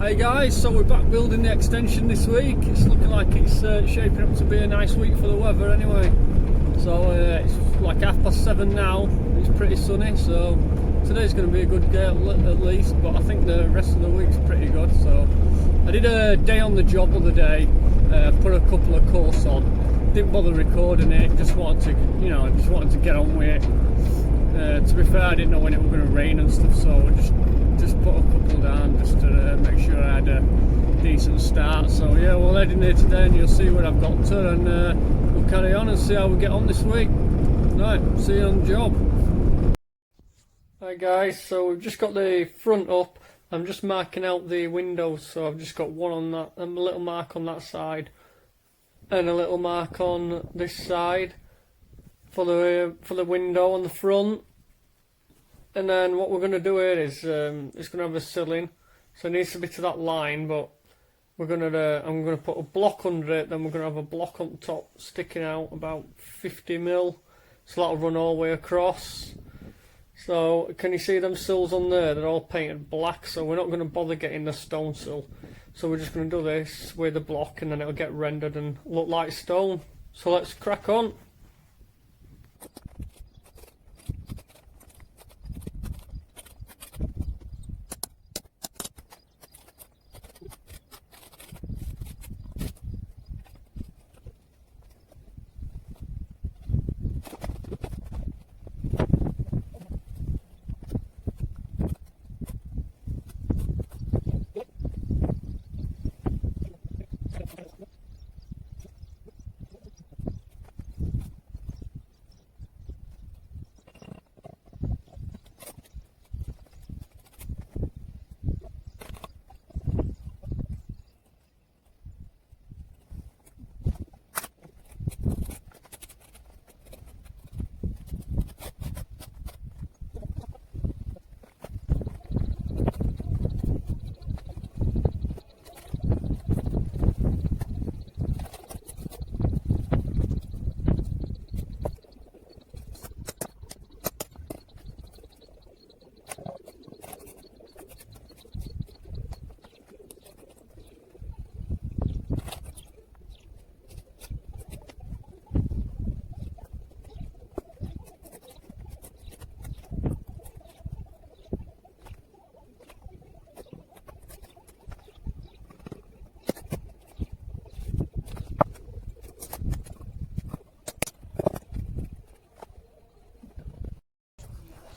Hey guys, so we're back building the extension this week. It's looking like it's shaping up to be a nice week for the weather anyway. So it's like 7:30 now, it's pretty sunny, so today's going to be a good day at least, but I think the rest of the week's pretty good. So I did a day on the job the other day, put a couple of course on, didn't bother recording it, just wanted to get on with it. To be fair, I didn't know when it was going to rain and stuff, so I just put a couple down just to make sure I had a decent start. So yeah, we'll head in here today and you'll see what I've got to, and we'll carry on and see how we get on this week. Right, see you on the job. Hi guys, so we've just got the front up. I'm just marking out the windows, so I've just got one on that, and a little mark on that side, and a little mark on this side for the window on the front. And then what we're going to do here is it's going to have a ceiling, so it needs to be to that line, but I'm going to put a block under it, then we're going to have a block on top sticking out about 50mm, so that'll run all the way across. So can you see them sills on there? They're all painted black, so we're not going to bother getting the stone sill, so we're just going to do this with the block and then it'll get rendered and look like stone. So let's crack on.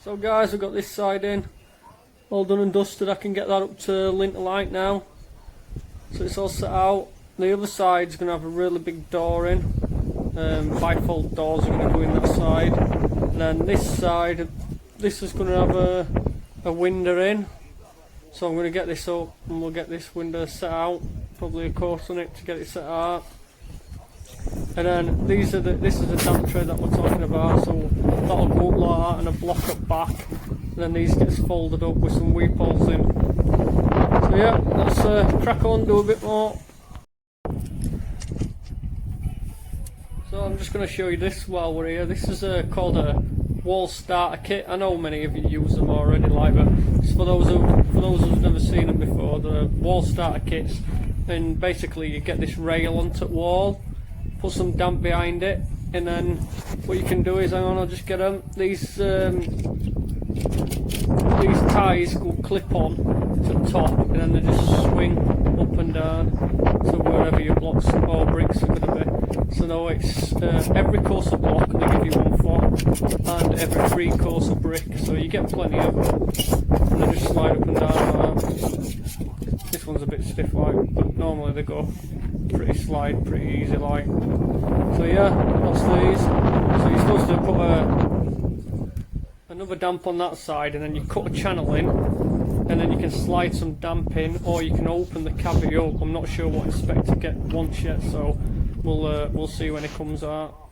So guys, I've got this side in, all done and dusted. I can get that up to lintel height now, so it's all set out. The other side's going to have a really big door in, bifold doors are going to go in that side, and then this side, this is going to have a window in, so I'm going to get this up and we'll get this window set out, probably a course on it to get it set out. And then this is the damp tray that we're talking about, so that'll go up like that and a block up back, and then these gets folded up with some weep holes in. So yeah, let's crack on, do a bit more. So I'm just going to show you this while we're here. This is called a wall starter kit. I know many of you use them already, but it's for those who've never seen them before. They're wall starter kits, and basically you get this rail onto the wall, put some damp behind it, and then what you can do is, hang on, I'll just get them. These ties will clip on to the top, and then they just swing up and down to wherever your blocks or bricks are going to be. So now it's every course of block they give you 1 for, and every 3 course of brick, so you get plenty of them, and they just slide up and down like that. This one's a bit stiff like, but normally they go pretty easy like. So yeah, that's these. So you're supposed to put another damp on that side, and then you cut a channel in, and then you can slide some damp in, or you can open the cavity up. I'm not sure what inspector wants yet, so we'll see when it comes out.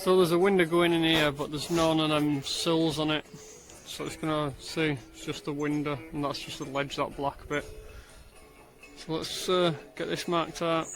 So there's a window going in here, but there's none of them sills on it. So it's gonna see, it's just a window, and that's just the ledge, that black bit. So let's get this marked out.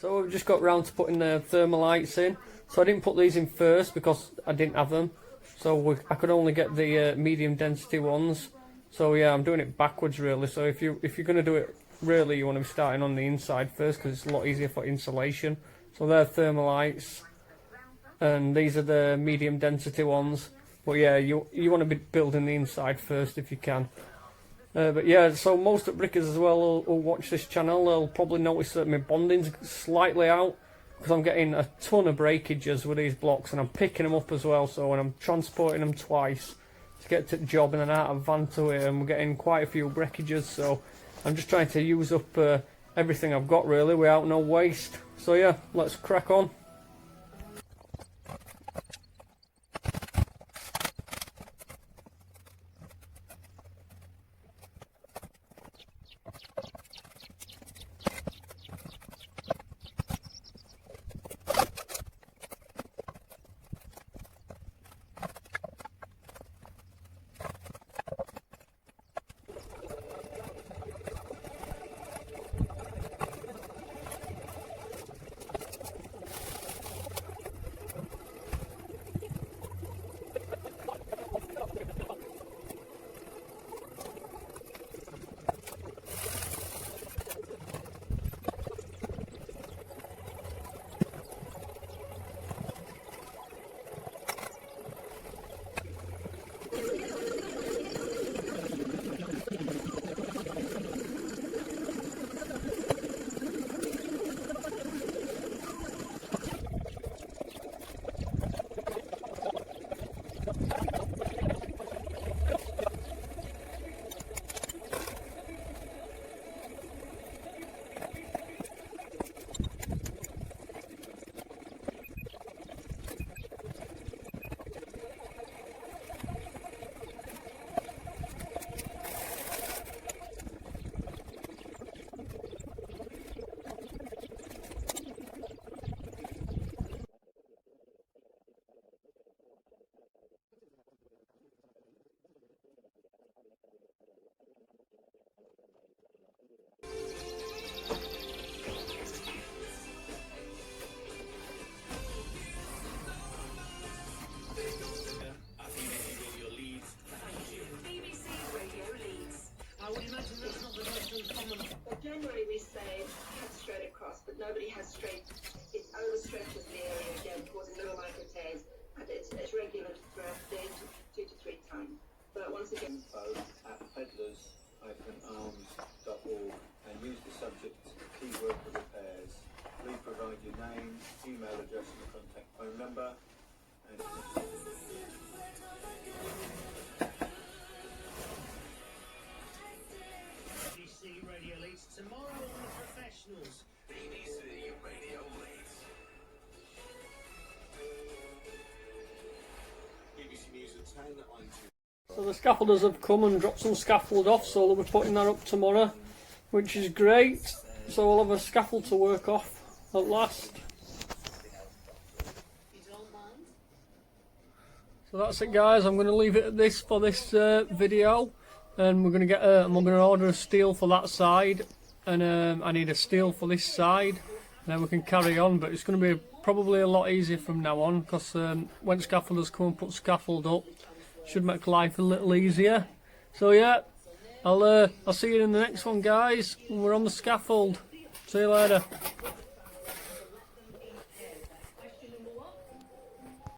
So we've just got round to putting the thermal lights in. So I didn't put these in first because I didn't have them. So I could only get the medium density ones. So yeah, I'm doing it backwards really. So if you're going to do it really, you want to be starting on the inside first because it's a lot easier for insulation. So they're thermal lights, and these are the medium density ones. But yeah, you want to be building the inside first if you can. But yeah, so most of Brickers as well will watch this channel. They'll probably notice that my bonding's slightly out because I'm getting a ton of breakages with these blocks, and I'm picking them up as well. So when I'm transporting them twice to get to the job and then out of van to it, and we're getting quite a few breakages. So I'm just trying to use up everything I've got really without no waste. So yeah, let's crack on. Generally we say cut straight across, but nobody has straight. It overstretches the area again, causing little micro tears, and it's regular throughout the day, 2 to 3 times. But once again, info at peddlers-arms.org and use the subject keyword for repairs. Please provide your name, email address and a contact phone number. BBC Radio Leeds tomorrow on The Professionals. BBC Radio Leeds. BBC News at 10 on 2. So the scaffolders have come and dropped some scaffold off, so they'll be putting that up tomorrow, which is great. So we'll have a scaffold to work off at last. So that's it guys, I'm going to leave it at this for this video, and we're going to get I'm going to order a steel for that side, and I need a steel for this side, and then we can carry on. But it's going to be probably a lot easier from now on, because when scaffolders come and put scaffold up, should make life a little easier. So yeah, I'll see you in the next one, guys, when we're on the scaffold. See you later.